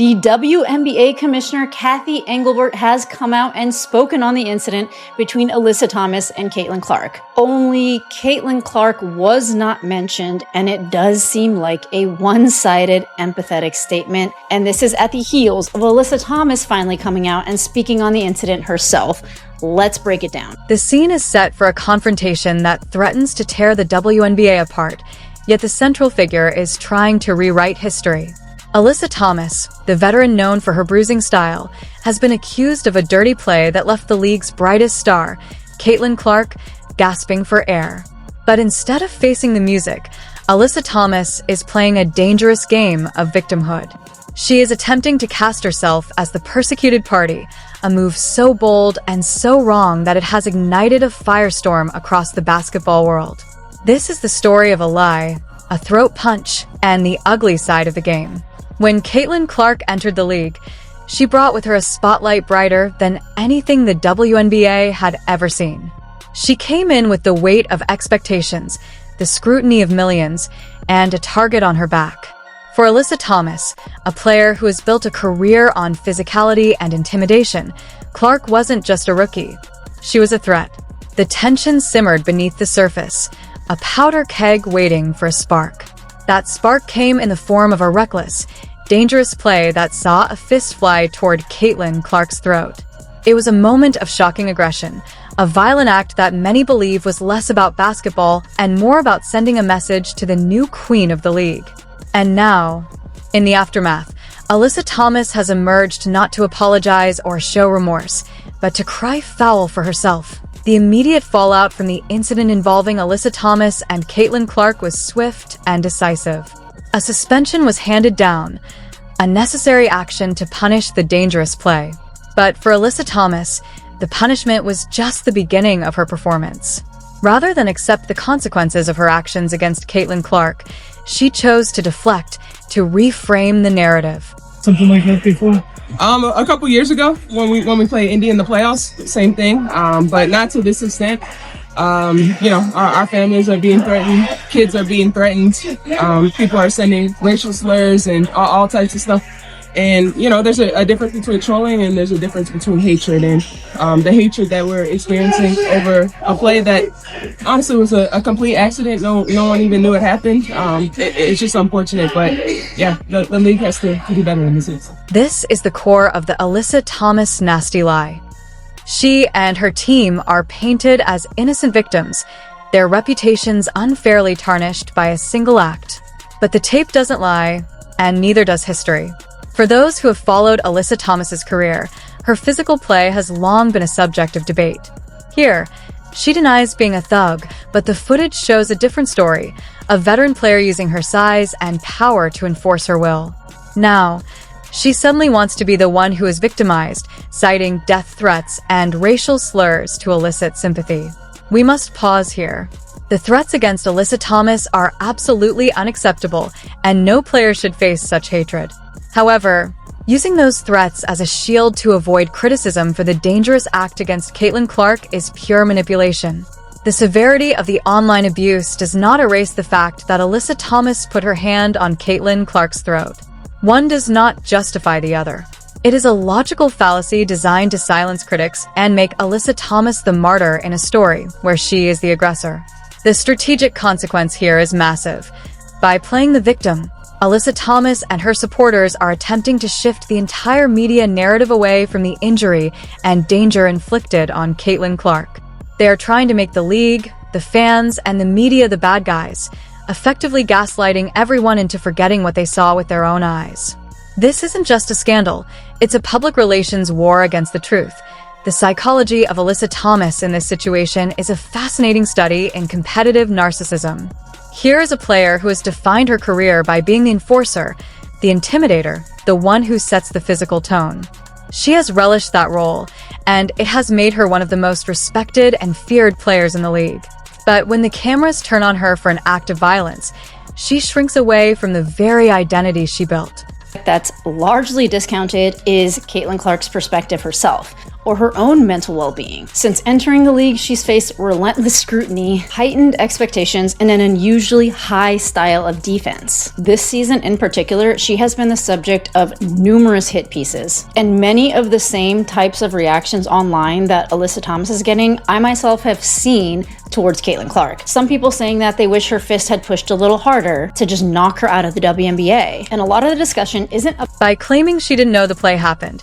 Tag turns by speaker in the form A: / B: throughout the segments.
A: The WNBA commissioner, Cathy Engelbert, has come out and spoken on the incident between Alyssa Thomas and Caitlin Clark. Only Caitlin Clark was not mentioned, and it does seem like a one-sided, empathetic statement. And this is at the heels of Alyssa Thomas finally coming out and speaking on the incident herself. Let's break it down.
B: The scene is set for a confrontation that threatens to tear the WNBA apart, yet the central figure is trying to rewrite history. Alyssa Thomas, the veteran known for her bruising style, has been accused of a dirty play that left the league's brightest star, Caitlin Clark, gasping for air. But instead of facing the music, Alyssa Thomas is playing a dangerous game of victimhood. She is attempting to cast herself as the persecuted party, a move so bold and so wrong that it has ignited a firestorm across the basketball world. This is the story of a lie, a throat punch, and the ugly side of the game. When Caitlin Clark entered the league, she brought with her a spotlight brighter than anything the WNBA had ever seen. She came in with the weight of expectations, the scrutiny of millions, and a target on her back. For Alyssa Thomas, a player who has built a career on physicality and intimidation, Clark wasn't just a rookie. She was a threat. The tension simmered beneath the surface, a powder keg waiting for a spark. That spark came in the form of a reckless, dangerous play that saw a fist fly toward Caitlin Clark's throat. It was a moment of shocking aggression, a violent act that many believe was less about basketball and more about sending a message to the new queen of the league. And now, in the aftermath, Alyssa Thomas has emerged not to apologize or show remorse, but to cry foul for herself. The immediate fallout from the incident involving Alyssa Thomas and Caitlin Clark was swift and decisive. A suspension was handed down, a necessary action to punish the dangerous play. But for Alyssa Thomas, the punishment was just the beginning of her performance. Rather than accept the consequences of her actions against Caitlin Clark, she chose to deflect, to reframe the narrative.
C: Something like that before?
D: A couple years ago when we played Indy in the playoffs, same thing, but not to this extent. Our families are being threatened, kids are being threatened, people are sending racial slurs and all types of stuff. And, there's a difference between trolling and there's a difference between hatred. And the hatred that we're experiencing over a play that honestly was a complete accident. No one even knew it happened. It's just unfortunate. But yeah, the league has to do better in this instance.
B: This is the core of the Alyssa Thomas nasty lie. She and her team are painted as innocent victims, their reputations unfairly tarnished by a single act. But the tape doesn't lie, and neither does history. For those who have followed Alyssa Thomas's career, her physical play has long been a subject of debate. Here, she denies being a thug, but the footage shows a different story, a veteran player using her size and power to enforce her will. Now, she suddenly wants to be the one who is victimized, citing death threats and racial slurs to elicit sympathy. We must pause here. The threats against Alyssa Thomas are absolutely unacceptable, and no player should face such hatred. However, using those threats as a shield to avoid criticism for the dangerous act against Caitlin Clark is pure manipulation. The severity of the online abuse does not erase the fact that Alyssa Thomas put her hand on Caitlin Clark's throat. One does not justify the other. It is a logical fallacy designed to silence critics and make Alyssa Thomas the martyr in a story where she is the aggressor. The strategic consequence here is massive. By playing the victim, Alyssa Thomas and her supporters are attempting to shift the entire media narrative away from the injury and danger inflicted on Caitlin Clark. They are trying to make the league, the fans, and the media the bad guys, effectively gaslighting everyone into forgetting what they saw with their own eyes. This isn't just a scandal, it's a public relations war against the truth. The psychology of Alyssa Thomas in this situation is a fascinating study in competitive narcissism. Here is a player who has defined her career by being the enforcer, the intimidator, the one who sets the physical tone. She has relished that role, and it has made her one of the most respected and feared players in the league. But when the cameras turn on her for an act of violence, she shrinks away from the very identity she built.
A: That's largely discounted is Caitlin Clark's perspective herself. or her own mental well-being. Since entering the league, she's faced relentless scrutiny, heightened expectations, and an unusually high style of defense. This season in particular, she has been the subject of numerous hit pieces, and many of the same types of reactions online that Alyssa Thomas is getting, I myself have seen towards Caitlin Clark. Some people saying that they wish her fist had pushed a little harder to just knock her out of the WNBA. And a lot of the discussion isn't
B: by claiming she didn't know the play happened.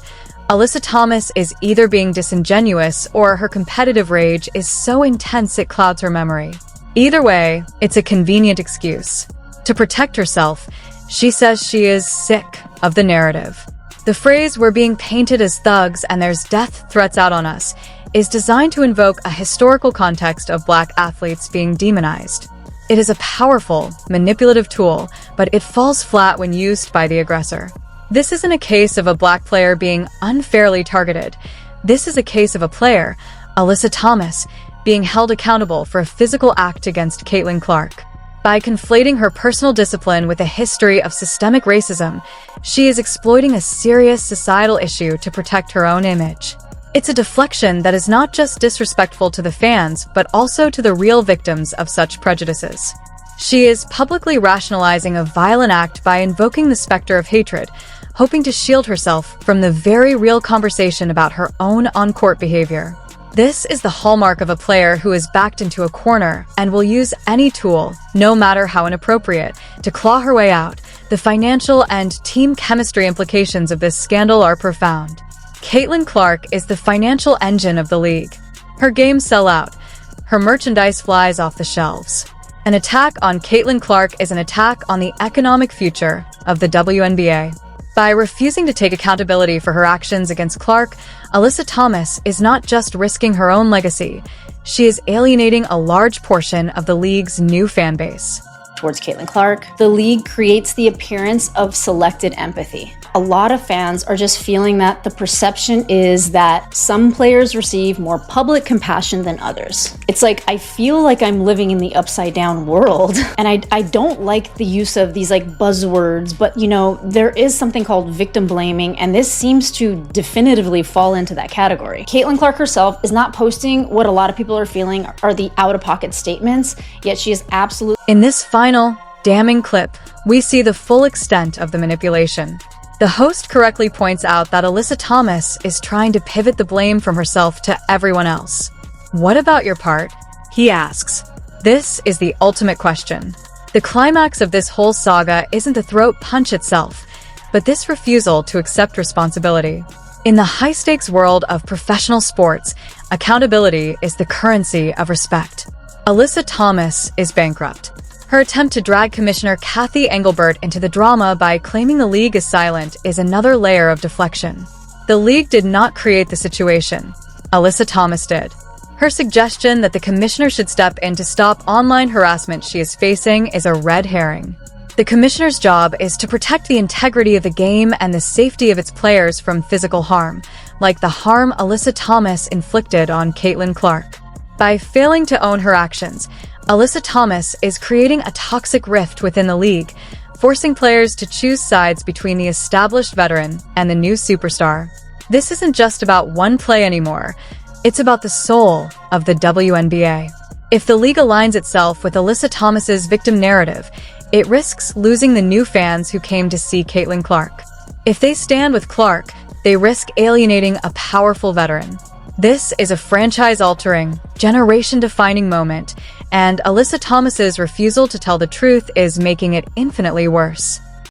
B: Alyssa Thomas is either being disingenuous or her competitive rage is so intense it clouds her memory. Either way, it's a convenient excuse. To protect herself, she says she is sick of the narrative. The phrase "we're being painted as thugs and there's death threats out on us" is designed to invoke a historical context of Black athletes being demonized. It is a powerful, manipulative tool, but it falls flat when used by the aggressor. This isn't a case of a Black player being unfairly targeted. This is a case of a player, Alyssa Thomas, being held accountable for a physical act against Caitlin Clark. By conflating her personal discipline with a history of systemic racism, she is exploiting a serious societal issue to protect her own image. It's a deflection that is not just disrespectful to the fans, but also to the real victims of such prejudices. She is publicly rationalizing a violent act by invoking the specter of hatred, hoping to shield herself from the very real conversation about her own on-court behavior. This is the hallmark of a player who is backed into a corner and will use any tool, no matter how inappropriate, to claw her way out. The financial and team chemistry implications of this scandal are profound. Caitlin Clark is the financial engine of the league. Her games sell out. Her merchandise flies off the shelves. An attack on Caitlin Clark is an attack on the economic future of the WNBA. By refusing to take accountability for her actions against Clark, Alyssa Thomas is not just risking her own legacy, she is alienating a large portion of the league's new fan base.
A: Towards Caitlin Clark, the league creates the appearance of selected empathy. A lot of fans are just feeling that the perception is that some players receive more public compassion than others. It's like, I feel like I'm living in the upside down world. And I don't like the use of these like buzzwords, but you know, there is something called victim blaming, and this seems to definitively fall into that category. Caitlin Clark herself is not posting what a lot of people are feeling are the out-of-pocket statements, yet she is absolutely...
B: In this final, damning clip, we see the full extent of the manipulation. The host correctly points out that Alyssa Thomas is trying to pivot the blame from herself to everyone else. What about your part? He asks. This is the ultimate question. The climax of this whole saga isn't the throat punch itself, but this refusal to accept responsibility. In the high-stakes world of professional sports, accountability is the currency of respect. Alyssa Thomas is bankrupt. Her attempt to drag Commissioner Cathy Engelbert into the drama by claiming the league is silent is another layer of deflection. The league did not create the situation. Alyssa Thomas did. Her suggestion that the commissioner should step in to stop online harassment she is facing is a red herring. The commissioner's job is to protect the integrity of the game and the safety of its players from physical harm, like the harm Alyssa Thomas inflicted on Caitlin Clark. By failing to own her actions, Alyssa Thomas is creating a toxic rift within the league, forcing players to choose sides between the established veteran and the new superstar. This isn't just about one play anymore. It's about the soul of the WNBA. If the league aligns itself with Alyssa Thomas's victim narrative, it risks losing the new fans who came to see Caitlin Clark. If they stand with Clark, they risk alienating a powerful veteran. This is a franchise-altering, generation-defining moment, and Alyssa Thomas's refusal to tell the truth is making it infinitely worse.